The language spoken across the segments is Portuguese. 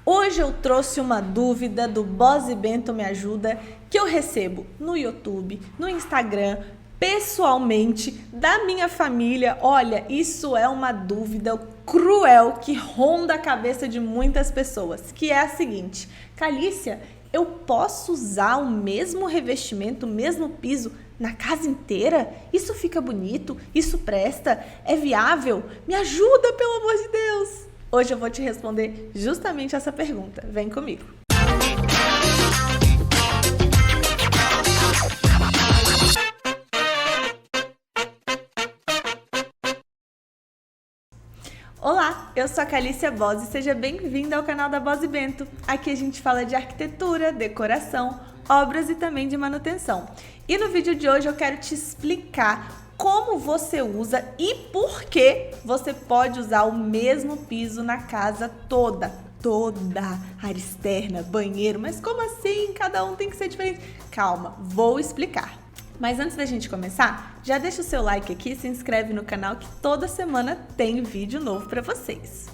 Hoje eu trouxe uma dúvida do Bosi Bento Me Ajuda que eu recebo no YouTube, no Instagram, pessoalmente, da minha família. Olha, isso é uma dúvida cruel que ronda a cabeça de muitas pessoas, que é a seguinte: Calícia, eu posso usar o mesmo revestimento, o mesmo piso na casa inteira? Isso fica bonito? Isso presta? É viável? Me ajuda, pelo amor de Deus! Hoje eu vou te responder justamente essa pergunta. Vem comigo! Olá, eu sou a Calícia Bosi, seja bem-vinda ao canal da Bosi Bento. Aqui a gente fala de arquitetura, decoração, obras e também de manutenção. E no vídeo de hoje eu quero te explicar como você usa e por que você pode usar o mesmo piso na casa toda, área externa, banheiro, mas como assim? Cada um tem que ser diferente. Calma, vou explicar. Mas antes da gente começar, já deixa o seu like aqui e se inscreve no canal que toda semana tem vídeo novo para vocês.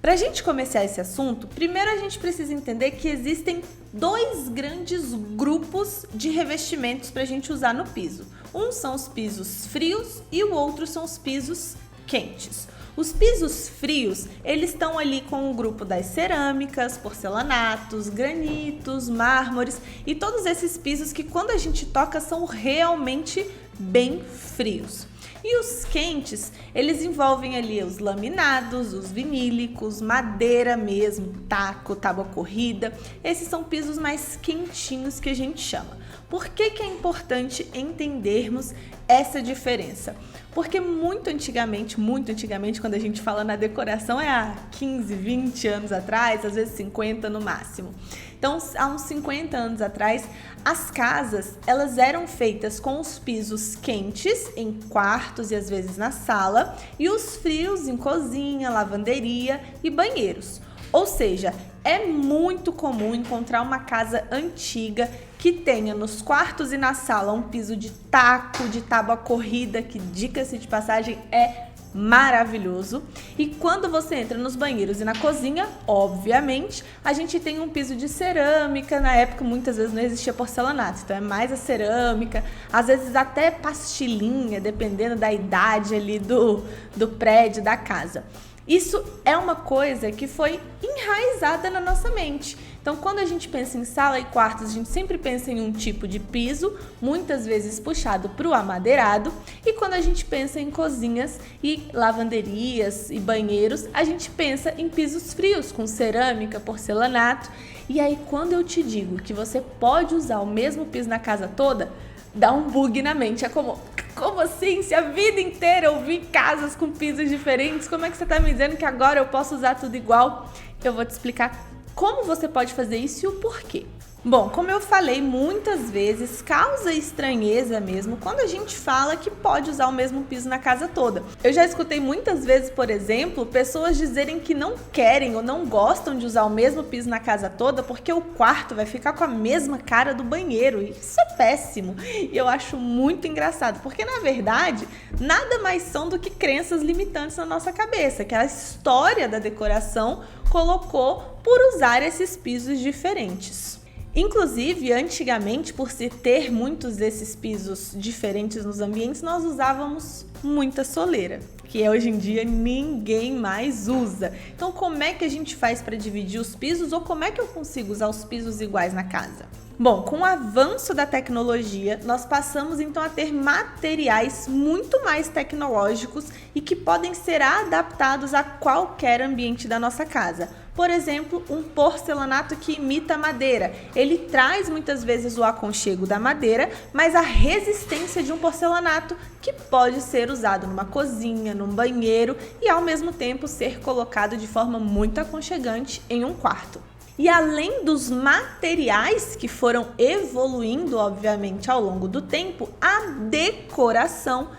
Para a gente começar esse assunto, primeiro a gente precisa entender que existem dois grandes grupos de revestimentos para a gente usar no piso. Um são os pisos frios e o outro são os pisos quentes. Os pisos frios, eles estão ali com o grupo das cerâmicas, porcelanatos, granitos, mármores e todos esses pisos que quando a gente toca são realmente bem frios. E os quentes, eles envolvem ali os laminados, os vinílicos, madeira mesmo, taco, tábua corrida. Esses são pisos mais quentinhos que a gente chama. Por que é importante entendermos essa diferença? Porque muito antigamente, quando a gente fala na decoração, é há 15, 20 anos atrás, às vezes 50 no máximo. Então, há uns 50 anos atrás, as casas, elas eram feitas com os pisos quentes em quartos e às vezes na sala, e os frios em cozinha, lavanderia e banheiros. Ou seja, é muito comum encontrar uma casa antiga que tenha nos quartos e na sala um piso de taco, de tábua corrida, que, diga-se de passagem, é maravilhoso. E quando você entra nos banheiros e na cozinha, obviamente, a gente tem um piso de cerâmica. Na época, muitas vezes não existia porcelanato, então é mais a cerâmica, às vezes até pastilinha, dependendo da idade ali do prédio, da casa. Isso é uma coisa que foi enraizada na nossa mente. Então, quando a gente pensa em sala e quartos, a gente sempre pensa em um tipo de piso, muitas vezes puxado para o amadeirado. E quando a gente pensa em cozinhas e lavanderias e banheiros, a gente pensa em pisos frios, com cerâmica, porcelanato. E aí, quando eu te digo que você pode usar o mesmo piso na casa toda, dá um bug na mente. É como assim? Se a vida inteira eu vi casas com pisos diferentes, como é que você está me dizendo que agora eu posso usar tudo igual? Eu vou te explicar como você pode fazer isso e o porquê. Bom, como eu falei, muitas vezes causa estranheza mesmo quando a gente fala que pode usar o mesmo piso na casa toda. Eu já escutei muitas vezes, por exemplo, pessoas dizerem que não querem ou não gostam de usar o mesmo piso na casa toda porque o quarto vai ficar com a mesma cara do banheiro. E isso é péssimo. E eu acho muito engraçado, porque na verdade, nada mais são do que crenças limitantes na nossa cabeça, que a história da decoração colocou por usar esses pisos diferentes. Inclusive, antigamente, por se ter muitos desses pisos diferentes nos ambientes, nós usávamos muita soleira, que hoje em dia ninguém mais usa. Então, como é que a gente faz para dividir os pisos ou como é que eu consigo usar os pisos iguais na casa? Bom, com o avanço da tecnologia, nós passamos então a ter materiais muito mais tecnológicos e que podem ser adaptados a qualquer ambiente da nossa casa. Por exemplo, um porcelanato que imita madeira. Ele traz muitas vezes o aconchego da madeira, mas a resistência de um porcelanato que pode ser usado numa cozinha, num banheiro e ao mesmo tempo ser colocado de forma muito aconchegante em um quarto. E além dos materiais que foram evoluindo, obviamente, ao longo do tempo, a decoração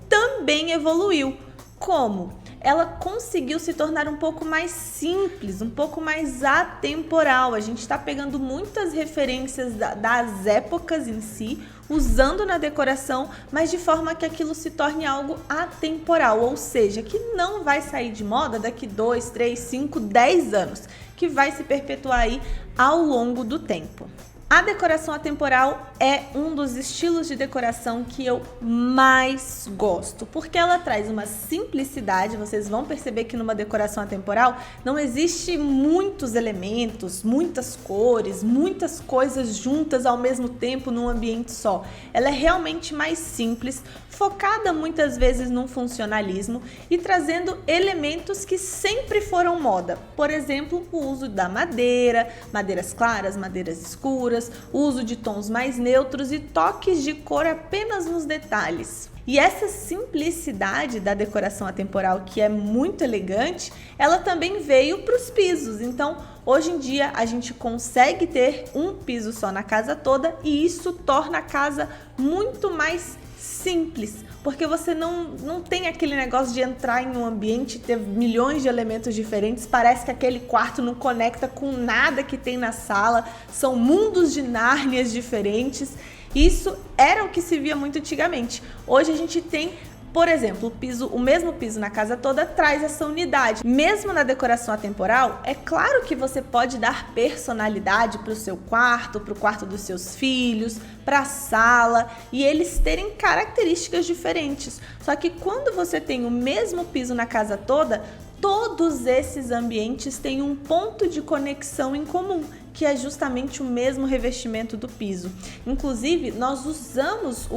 também evoluiu. Como? ela conseguiu se tornar um pouco mais simples, um pouco mais atemporal. A gente está pegando muitas referências das épocas em si, usando na decoração, mas de forma que aquilo se torne algo atemporal, ou seja, que não vai sair de moda daqui 2, 3, 5, 10 anos, que vai se perpetuar aí ao longo do tempo. A decoração atemporal é um dos estilos de decoração que eu mais gosto, porque ela traz uma simplicidade. Vocês vão perceber que numa decoração atemporal não existe muitos elementos, muitas cores, muitas coisas juntas ao mesmo tempo num ambiente só. Ela é realmente mais simples, focada muitas vezes num funcionalismo e trazendo elementos que sempre foram moda. Por exemplo, o uso da madeira, madeiras claras, madeiras escuras, o uso de tons mais neutros e toques de cor apenas nos detalhes. E essa simplicidade da decoração atemporal, que é muito elegante, ela também veio para os pisos. Então, hoje em dia, a gente consegue ter um piso só na casa toda e isso torna a casa muito mais simples, porque você não tem aquele negócio de entrar em um ambiente e ter milhões de elementos diferentes, parece que aquele quarto não conecta com nada que tem na sala, são mundos de Nárnias diferentes. Isso era o que se via muito antigamente. Hoje a gente tem, por exemplo, o mesmo piso na casa toda traz essa unidade. Mesmo na decoração atemporal, é claro que você pode dar personalidade para o seu quarto, para o quarto dos seus filhos, para a sala, e eles terem características diferentes. Só que quando você tem o mesmo piso na casa toda, todos esses ambientes têm um ponto de conexão em comum, que é justamente o mesmo revestimento do piso. Inclusive, nós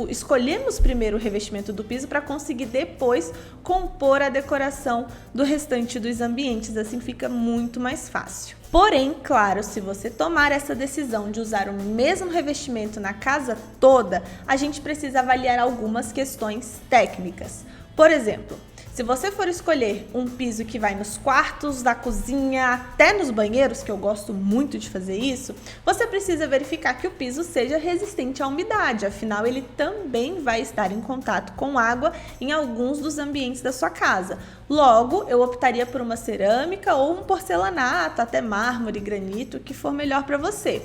escolhemos primeiro o revestimento do piso para conseguir depois compor a decoração do restante dos ambientes, assim fica muito mais fácil. Porém, claro, se você tomar essa decisão de usar o mesmo revestimento na casa toda, a gente precisa avaliar algumas questões técnicas. Por exemplo, se você for escolher um piso que vai nos quartos, da cozinha, até nos banheiros, que eu gosto muito de fazer isso, você precisa verificar que o piso seja resistente à umidade, afinal ele também vai estar em contato com água em alguns dos ambientes da sua casa. Logo, eu optaria por uma cerâmica ou um porcelanato, até mármore, granito, o que for melhor para você.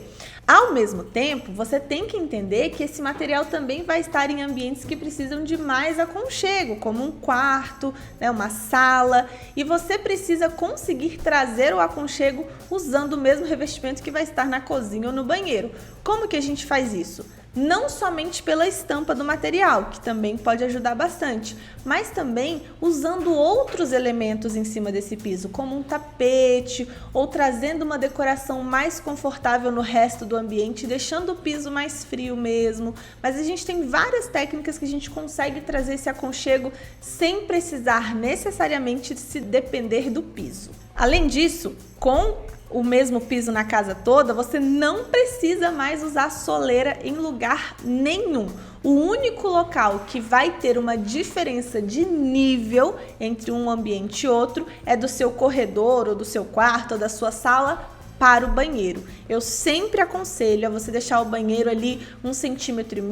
Ao mesmo tempo, você tem que entender que esse material também vai estar em ambientes que precisam de mais aconchego, como um quarto, uma sala, e você precisa conseguir trazer o aconchego usando o mesmo revestimento que vai estar na cozinha ou no banheiro. Como que a gente faz isso? Não somente pela estampa do material, que também pode ajudar bastante, mas também usando outros elementos em cima desse piso, como um tapete, ou trazendo uma decoração mais confortável no resto do ambiente, deixando o piso mais frio mesmo. Mas a gente tem várias técnicas que a gente consegue trazer esse aconchego sem precisar necessariamente se depender do piso. Além disso, com o mesmo piso na casa toda, você não precisa mais usar soleira em lugar nenhum. O único local que vai ter uma diferença de nível entre um ambiente e outro é do seu corredor, ou do seu quarto, ou da sua sala para o banheiro. Eu sempre aconselho a você deixar o banheiro ali 1,5 centímetro,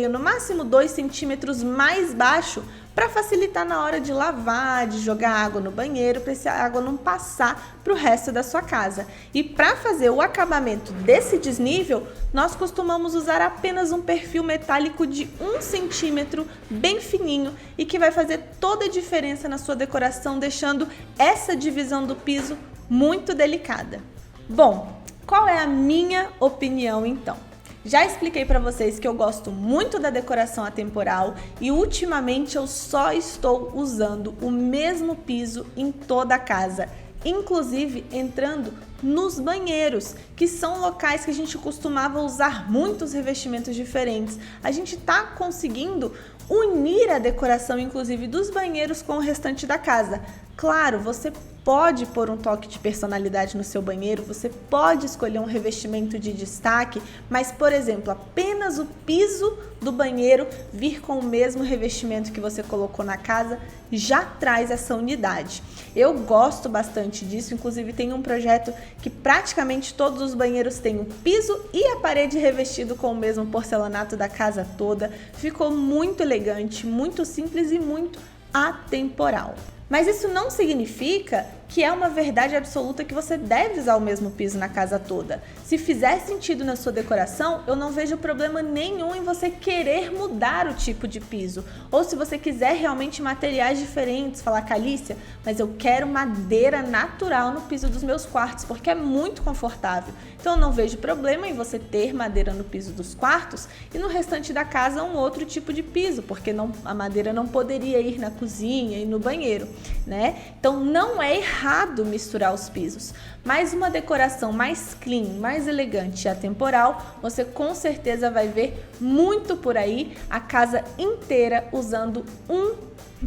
no máximo 2 centímetros mais baixo, para facilitar na hora de lavar, de jogar água no banheiro, para essa água não passar para o resto da sua casa. E para fazer o acabamento desse desnível, nós costumamos usar apenas um perfil metálico de 1 centímetro, bem fininho, e que vai fazer toda a diferença na sua decoração, deixando essa divisão do piso muito delicada. Bom, qual é a minha opinião então? Já expliquei para vocês que eu gosto muito da decoração atemporal e ultimamente eu só estou usando o mesmo piso em toda a casa, inclusive entrando nos banheiros, que são locais que a gente costumava usar muitos revestimentos diferentes. A gente está conseguindo unir a decoração, inclusive dos banheiros, com o restante da casa. Claro, você pode pôr um toque de personalidade no seu banheiro, você pode escolher um revestimento de destaque, mas, por exemplo, apenas o piso do banheiro vir com o mesmo revestimento que você colocou na casa já traz essa unidade. Eu gosto bastante disso, inclusive tem um projeto que praticamente todos os banheiros têm o piso e a parede revestido com o mesmo porcelanato da casa toda. Ficou muito elegante, muito simples e muito atemporal. Mas isso não significa que é uma verdade absoluta que você deve usar o mesmo piso na casa toda. Se fizer sentido na sua decoração, eu não vejo problema nenhum em você querer mudar o tipo de piso. Ou se você quiser realmente materiais diferentes, falar, Calícia, mas eu quero madeira natural no piso dos meus quartos, porque é muito confortável. Então eu não vejo problema em você ter madeira no piso dos quartos e no restante da casa um outro tipo de piso, porque a madeira não poderia ir na cozinha e no banheiro, né? Então não é errado misturar os pisos, mas uma decoração mais clean, mais elegante e atemporal, você com certeza vai ver muito por aí a casa inteira usando um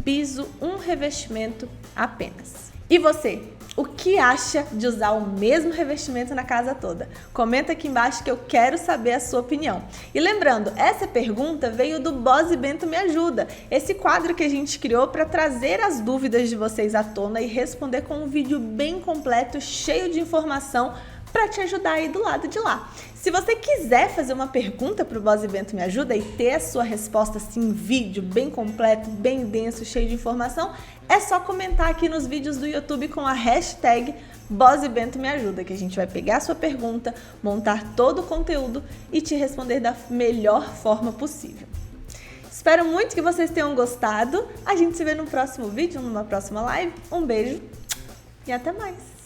piso, um revestimento apenas. E você? O que acha de usar o mesmo revestimento na casa toda? Comenta aqui embaixo que eu quero saber a sua opinião. E lembrando, essa pergunta veio do Boss Bento Me Ajuda, esse quadro que a gente criou para trazer as dúvidas de vocês à tona e responder com um vídeo bem completo, cheio de informação para te ajudar aí do lado de lá. Se você quiser fazer uma pergunta para o Boss Bento Me Ajuda e ter a sua resposta assim em vídeo, bem completo, bem denso, cheio de informação, é só comentar aqui nos vídeos do YouTube com a hashtag Boss Bento Me Ajuda, que a gente vai pegar a sua pergunta, montar todo o conteúdo e te responder da melhor forma possível. Espero muito que vocês tenham gostado. A gente se vê no próximo vídeo, numa próxima live. Um beijo e até mais!